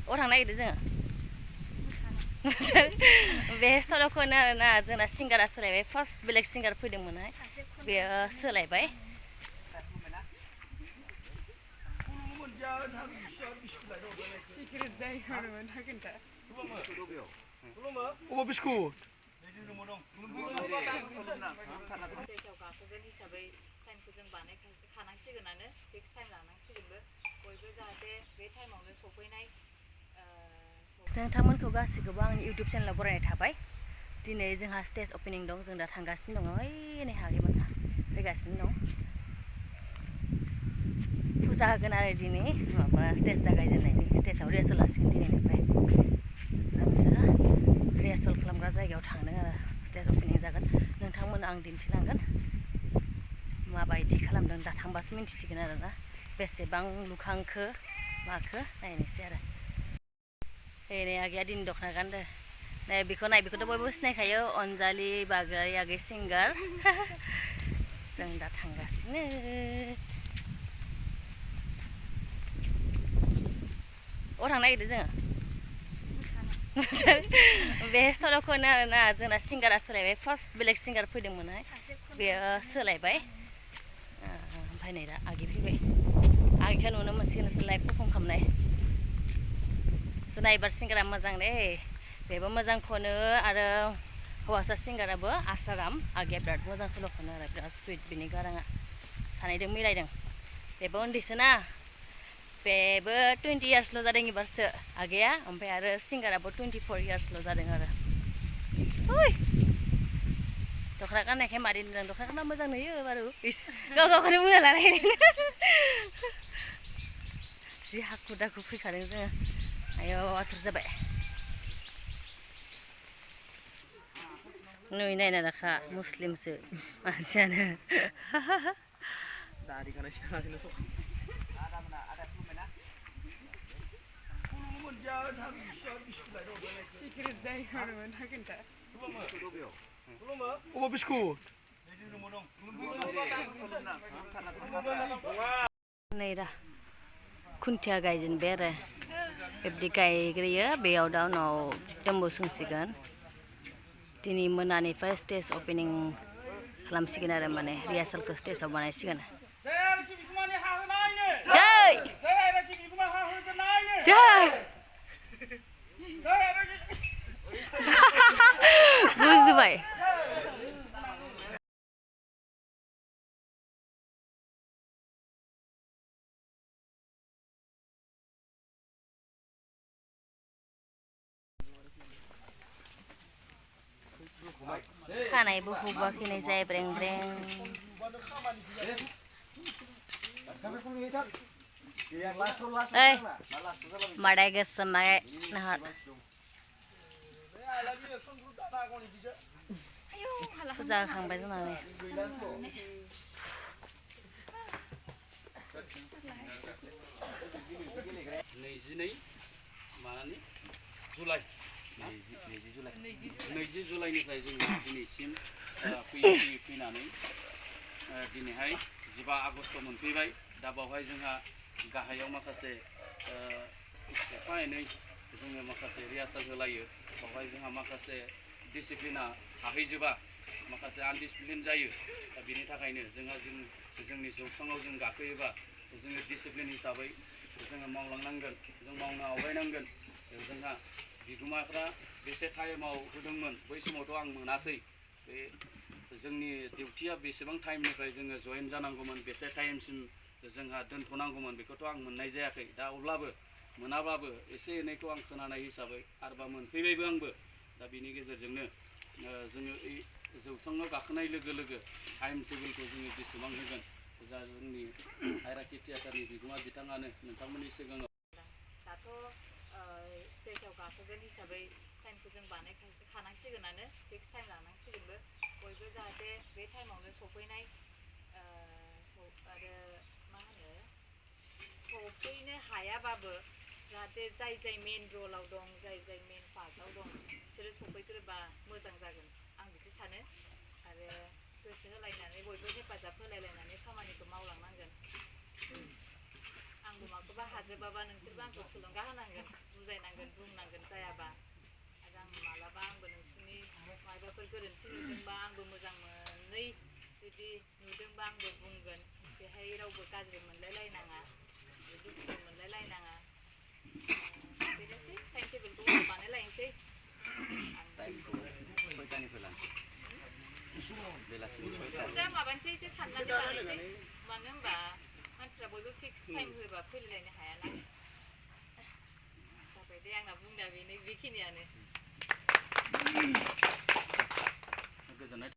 अ थांनो नागिरदों जोङो बे सल'खौनो आरोना जोंना सिंगारा सोलायबाय फार्स्ट बेलेग सिंगार फैदोंमोनहाय बेयो सोलायबाय स्टेजाव गाखोगोन हिसाबै टाइमखौ जों बानायखानांसिगोनानो फिक्स टाइम लानांसिगोनबो बयबो जाहाथे बे टाइमावनो सफैनाय नोंथांमोनखौ गासैखौबो आंनि इउटुब चेनेलाव बरायनाय थाबाय दिनै जोंहा स्टेज अपेनिं दं जों दा थांगासिनो दङ ओइ नै हागै मानसा फैगासिनो दं फुजा होगोन आरो दिनै माबा स्टेज जागायजेननायनि स्टेजाव रिहार्सेल लासिगोन दिनैनिफ्राय जोङो रिहार्सेल खालामग्रा जायगायाव थांदों आरो स्टेज अपेनिं जागोन नोंथांमोननो आं दिन्थिलांगोन माबायदि खालामदों दा थांबासो मिन्थिसिगोन आरोना बेसेबां लुखांखो माखो नायनोसै आरो नै आगैया दिनै दख'ना गानदों नै बेखौथ' बयबो सिनायखायो अनजालि बाग्रारि आगै सिंगार जों दा थांगासिनो अ थांनो नागिरदों जोङो बे सल'खौनो आरोना जोंना सिंगारा सोलायबाय फार्स्ट बेलेग सिंगार फैदोंमोनहाय बेयो सोलायबाय ओमफ्राय नै दा आगै फैबाय आगैखौ नुनो मोनसिगोन नोंसोर लाइभ पारफर्म खालामनाय जोंना एबार सिंगारा मोजां दे बेबो मोजां खनो आरो हौवासा सिंगाराबो आसाराम आगैया बिराद मोजां सल' खनो आरो बिराद सुइट बिनि गाराङा सानैजों मिलायदों बेबो उन्दैसोना बेबो 20 इयार्सल' जादों एबारसो आगैया ओमफ्राय आरो सिंगाराबो 24 इयार्सल' जादों आरो दख'ना गाननायखाय मादै नुदों दख'ना गानना मोजां नुयो बारु गाव गावखौनो बुंना लानाय जि हाखु दाखु फैखादों जोङो आयौ आथुर जाबाय नै नायना दाखा मुस्लिमसो मानसियानो नै दा खुन्थिया गायजेनबाय आरो बिब्दि गायग्रोयो बेयाव दा उनाव दम्बु सोंसिगोन दिनै मोनानिफ्राय स्टेज अपेनिं खालामसिगोन आरो माने रिहार्सेलखौ स्टेजाव बानायसिगोन जै जै बुजिबाय खानायबो हुबाखै नै जाय ब्रें ब्रें ओइ मादाय गोसोम माय नाहर फुजा होखांबाय जोंना नै 20 जुलाइनिफ्राय जों दिनैसिम फैनानै दिनैहाय 15 आगस्ट मोनफैबाय दा बावहाय जोंहा गाहायाव माखासे एफा एनै जोङो माखासे रिहार्सेल होलायो बावहाय जोंहा माखासे डिसिप्लिना हाहैजोबा माखासे आनडिसिप्लिन जायो दा बेनि थाखायनो जोंनि जौसाङाव जों गाखोयोबा जोङो डिसिप्लिन हिसाबै जोङो मावलांनांगोन जों मावनो आवगायनांगोन जोंहा बिगोमाफ्रा बेसे टाइमाव होदोंमोन बै समावथ' आं मोनासै बे जोंनि डिउटिया बेसेबां टाइमनिफ्राय जोङो जइन जानांगौमोन बेसे टाइमसिम जोंहा दोनथ'नांगौमोन बेखौथ' आं मोननाय जायाखै दा अब्लाबो मोनाबाबो एसे एनैखौ आं खोनानाय हिसाबै आरोबा मोनफैबायबो आंबो दा बेनि गेजेरजोंनो जोङो जौसाङाव गाखोनाय लोगो लोगो टाइम टेबोलखौ जोङो बेसेबां होगोन जा जोंनि हायरार्कि थियेटारनि बिगोमा बिथाङानो नोंथांमोननि सिगाङाव दाथ' स्टेजाव गाखोगोन हिसाबै टाइमखौ जों बानायखानांसिगोनानो फिक्स टाइम लानांसिगोनबो बयबो जाहाथे बे टाइमावनो सफैनाय आरो मा होनो सफैनो हायाबाबो जाहाथे जाय मेन रलाव दं जाय मेन पार्टआव दं बिसोरो सफैग्रोबा मोजां जागोन आं बिदि सानो आरो गोसो होलायनानै बयबो हेफाजाब होलायलायनानै खामानिखौ मावलांनांगोन आंबो माखौबा हाजोबाबा नोंसोरबो आंखौ थुलुंगा होनांगोन बुजायनांगोन बुंनांगोन जायाबा आरो आं मालाबा आंबो नोंसोरनि माबाफोर गोरोन्थि नुदोंबा आंबो मोजां मोनै जुदि नुदोंबा आंबो बुंगोन बेहाय रावबो गाज्रि मोनलायलायनाङा दुखु मोनलायलायनाङा बेनोसै टाइम टेबोलखौ उनाव बानायलायनोसै दा माबानोसै एसे साननानै बानायसै मानो होनबा मानसिफ्रा बयबो फिक्स टाइम होबा फैलायलायनो हायाना जाबाय दे आंना बुंनाया बेखिनियानो गोजोननाय